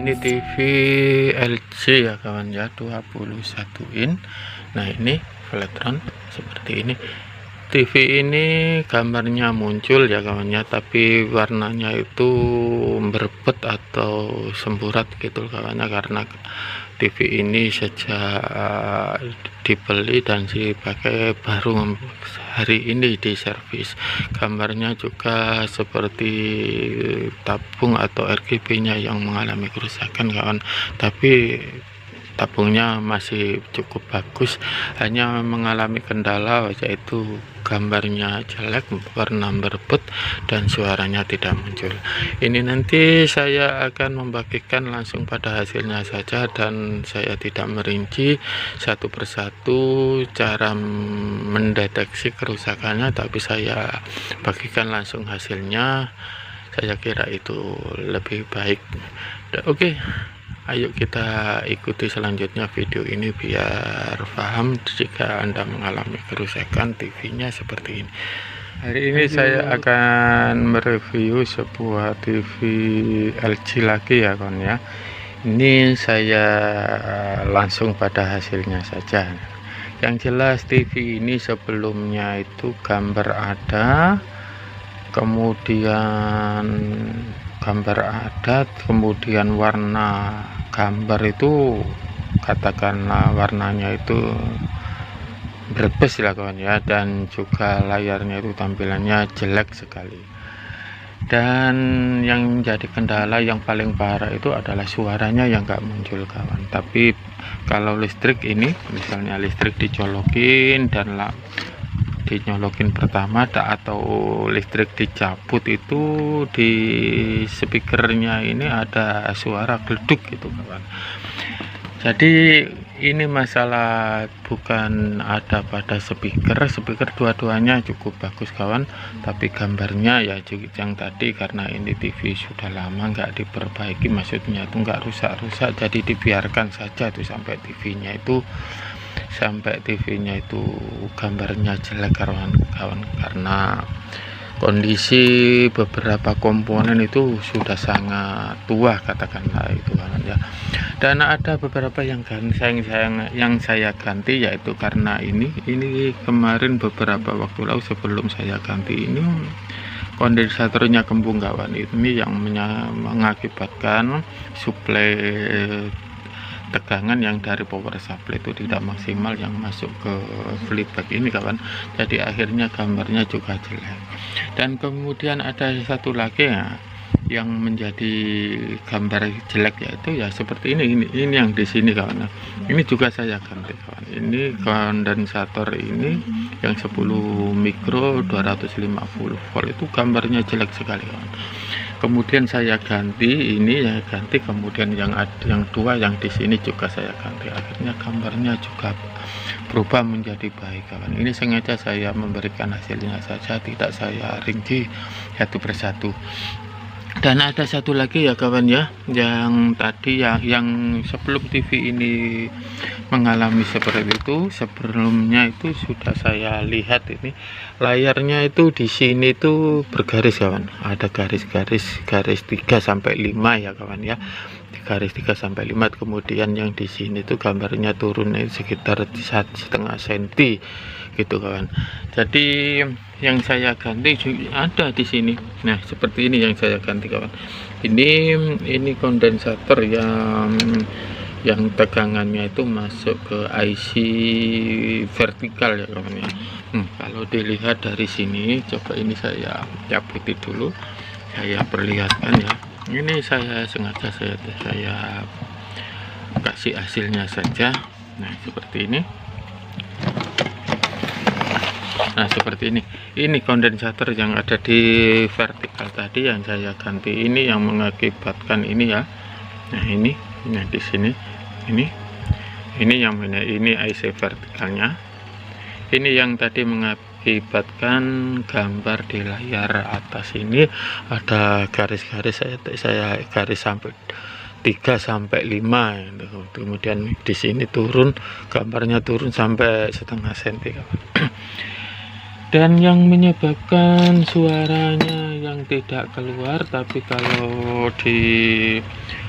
ini TV LG ya kawan ya, 21 in. Nah ini Flatron seperti ini. TV ini gambarnya muncul ya kawan ya, tapi warnanya itu berbet atau semburat gitu kawannya, karena TV ini sejak dibeli dan dipakai baru hari ini di servis. Gambarnya juga seperti tabung atau RGB nya yang mengalami kerusakan kawan, tapi tabungnya masih cukup bagus, hanya mengalami kendala yaitu gambarnya jelek, warna berbet, dan suaranya tidak muncul. Ini nanti saya akan membagikan langsung pada hasilnya saja, dan saya tidak merinci satu persatu cara mendeteksi kerusakannya, tapi saya bagikan langsung hasilnya. Saya kira itu lebih baik. Oke, ayo kita ikuti selanjutnya video ini biar paham jika Anda mengalami kerusakan TV-nya seperti ini. Hari ini saya akan mereview sebuah TV LG lagi ya kawan ya. Ini saya langsung pada hasilnya saja. Yang jelas TV ini sebelumnya itu gambar ada, kemudian warna gambar itu katakanlah warnanya itu berbes lah kawan ya, dan juga layarnya itu tampilannya jelek sekali. Dan yang menjadi kendala yang paling parah itu adalah suaranya yang gak muncul kawan. Tapi kalau listrik ini, misalnya listrik dicolokin dan dinyolokin pertama atau listrik dicabut, itu di speakernya ini ada suara geleduk gitu kawan. Jadi ini masalah bukan ada pada speaker dua-duanya cukup bagus kawan, tapi gambarnya ya yang tadi, karena ini TV sudah lama nggak diperbaiki, maksudnya itu nggak rusak-rusak, jadi dibiarkan saja tuh sampai TV-nya itu gambarnya jelek kawan-kawan, karena kondisi beberapa komponen itu sudah sangat tua katakanlah itu kawan ya. Dan ada beberapa yang saya ganti, yaitu karena ini kemarin beberapa waktu lalu sebelum saya ganti ini kondensatornya kembung kawan. Ini yang mengakibatkan suplai tegangan yang dari power supply itu tidak maksimal yang masuk ke flipback ini kawan, jadi akhirnya gambarnya juga jelek. Dan kemudian ada satu lagi ya yang menjadi gambar jelek, yaitu ya seperti ini yang di sini kawan. Ini juga saya ganti kawan. Ini kondensator ini yang 10 mikro 250 volt itu gambarnya jelek sekali kawan. Kemudian saya ganti ini ya, kemudian yang dua yang di sini juga saya ganti, akhirnya gambarnya juga berubah menjadi baik kawan. Ini sengaja saya memberikan hasilnya saja, tidak saya rinci satu persatu. Dan ada satu lagi ya kawan ya, yang tadi yang sebelum TV ini mengalami seperti itu, sebelumnya itu sudah saya lihat, ini layarnya itu di sini itu bergaris kawan, ada garis 3 sampai 5 ya kawan ya, garis 3 sampai 5. Kemudian yang di sini tuh gambarnya turun sekitar 1,5 cm gitu kawan. Jadi yang saya ganti ada di sini. Nah seperti ini yang saya ganti kawan. Ini kondensator yang tegangannya itu masuk ke IC vertikal ya kawan ya. Kalau dilihat dari sini, coba ini saya cabuti dulu, saya perlihatkan ya. Ini saya sengaja saya kasih hasilnya saja. Nah seperti ini. Nah seperti ini kondensator yang ada di vertikal tadi yang saya ganti, ini yang mengakibatkan ini ya. Nah ini di sini ini IC vertikalnya, ini yang tadi mengakibatkan gambar di layar atas ini ada garis-garis, saya garis sampai 3 sampai 5, kemudian di sini gambarnya turun sampai 0,5 cm. Dan yang menyebabkan suaranya yang tidak keluar, tapi kalau di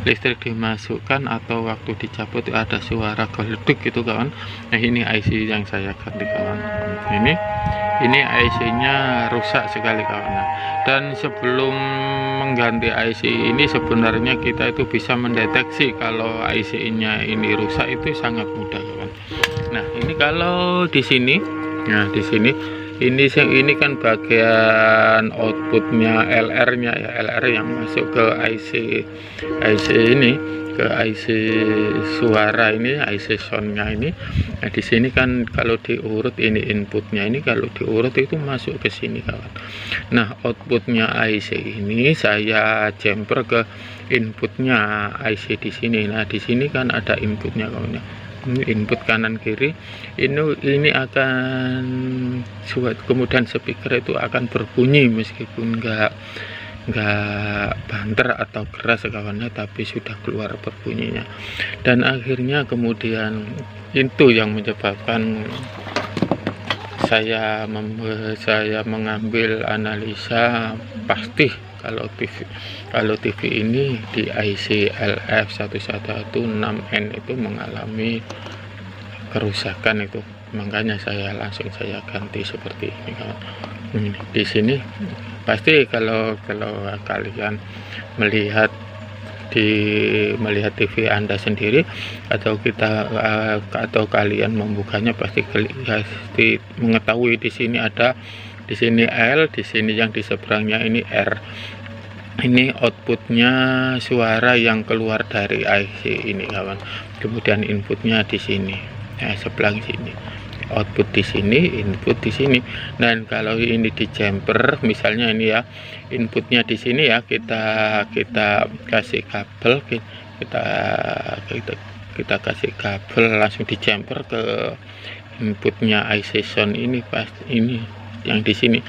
listrik dimasukkan atau waktu dicabut ada suara geleduk gitu kawan. Nah ini IC yang saya ganti kawan. Ini IC nya rusak sekali kawan. Nah, dan sebelum mengganti IC ini sebenarnya kita itu bisa mendeteksi kalau IC nya ini rusak itu sangat mudah kawan. Nah ini kalau di sini, nah di sini ini kan bagian outputnya LR nya ya, LR yang masuk ke IC ini, ke IC suara ini, IC soundnya ini. Nah di sini kan kalau diurut ini inputnya ini, kalau diurut itu masuk ke sini kawan. Nah outputnya IC ini saya jumper ke inputnya IC di sini. Nah di sini kan ada inputnya kawan ya, input kanan kiri ini akan kemudian speaker itu akan berbunyi meskipun enggak banter atau keras kawannya, tapi sudah keluar berbunyinya. Dan akhirnya kemudian itu yang menyebabkan saya mengambil analisa pasti kalau TV ini di IC LF116N itu mengalami kerusakan itu, makanya saya langsung ganti seperti ini kawan. Di sini pasti kalau kalian melihat TV Anda sendiri atau kalian membukanya pasti mengetahui di sini ada, di sini L, di sini yang di seberangnya ini R. Ini outputnya suara yang keluar dari IC ini kawan. Kemudian inputnya di sini, sebelah sini. Output di sini, input di sini. Dan kalau ini di jumper, misalnya ini ya, inputnya di sini ya, kita kasih kabel, kita kasih kabel langsung di jumper ke inputnya IC sound ini. Pasti ini yang di sini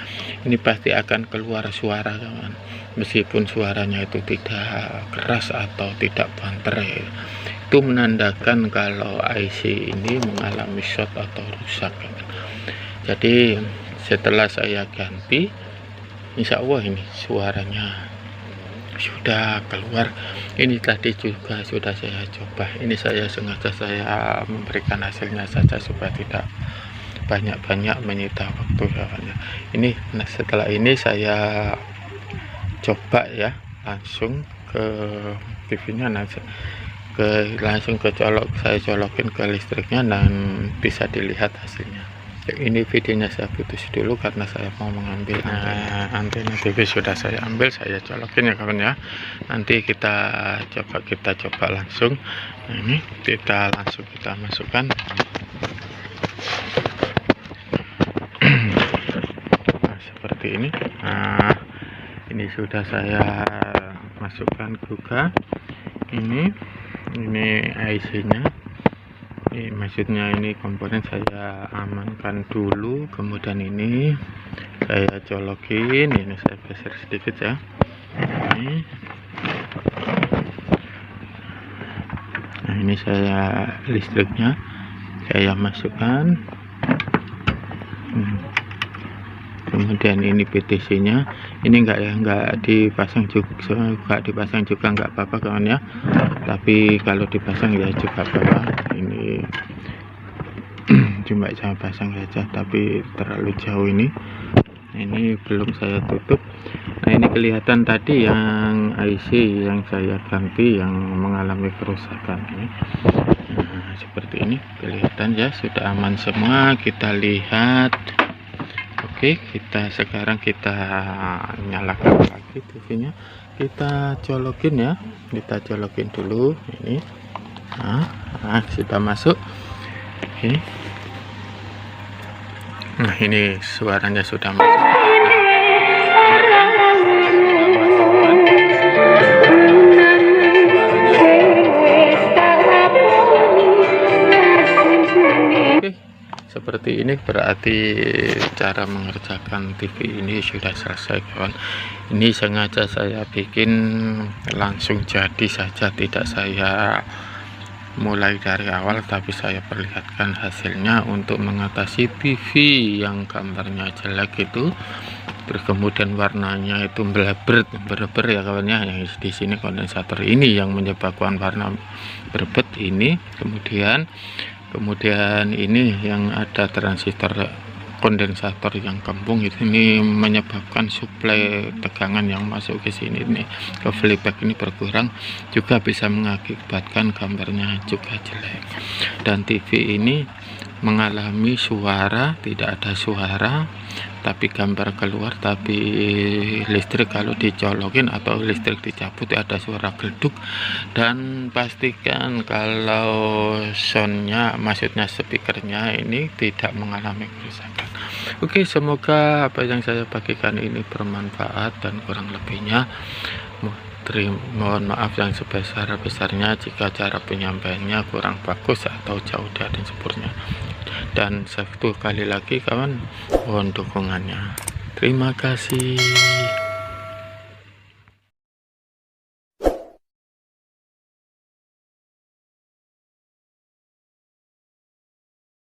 ini pasti akan keluar suara kawan, meskipun suaranya itu tidak keras atau tidak banter ya. Itu menandakan kalau IC ini mengalami short atau rusak kawan. Jadi setelah saya ganti, insya Allah ini suaranya sudah keluar. Ini tadi juga sudah saya coba, ini saya sengaja saya memberikan hasilnya saja supaya tidak banyak menyita waktu kawan. Ini setelah ini saya coba ya, langsung ke TV-nya, langsung saya colokin ke listriknya dan bisa dilihat hasilnya. Ini videonya saya putus dulu karena saya mau mengambil antena TV sudah saya ambil, saya colokin ya kawan ya. Nanti kita coba langsung. Nah, ini kita masukkan. Nah, seperti ini. Nah, ini sudah saya masukkan juga. Ini IC-nya. Ini maksudnya ini komponen saya amankan dulu, kemudian ini saya colokin, ini saya geser sedikit ya. Nah ini saya listriknya saya masukkan. Kemudian ini PTC nya ini enggak dipasang juga enggak apa-apa kawan ya, tapi kalau dipasang ya juga apa-apa. Ini cuma saya pasang saja, tapi terlalu jauh ini belum saya tutup. Nah ini kelihatan tadi yang IC yang saya ganti yang mengalami kerusakan ini. Nah, seperti ini kelihatan ya, sudah aman semua. Kita lihat. Oke, sekarang kita nyalakan lagi TV-nya, kita colokin ya, kita colokin dulu ini. Nah sudah masuk ini. Nah ini suaranya sudah masuk. Seperti ini berarti cara mengerjakan TV ini sudah selesai kawan. Ini sengaja saya bikin langsung jadi saja, tidak saya mulai dari awal, tapi saya perlihatkan hasilnya untuk mengatasi TV yang gambarnya jelek itu terus kemudian warnanya itu berbet ya kawan ya. Yang di sini kondensator ini yang menyebabkan warna berbet ini. Kemudian ini yang ada transistor kondensator yang kembung ini menyebabkan suplai tegangan yang masuk ke sini nih, ke flipback ini berkurang, juga bisa mengakibatkan gambarnya juga jelek. Dan TV ini mengalami suara, tidak ada suara tapi gambar keluar, tapi listrik kalau dicolokin atau listrik dicabut ada suara geleduk. Dan pastikan kalau soundnya, maksudnya speakernya ini tidak mengalami kerusakan. Oke, semoga apa yang saya bagikan ini bermanfaat, dan kurang lebihnya mohon maaf yang sebesar-besarnya jika cara penyampaiannya kurang bagus atau jauh dari sempurna. Dan satu kali lagi kawan, mohon dukungannya. Terima kasih.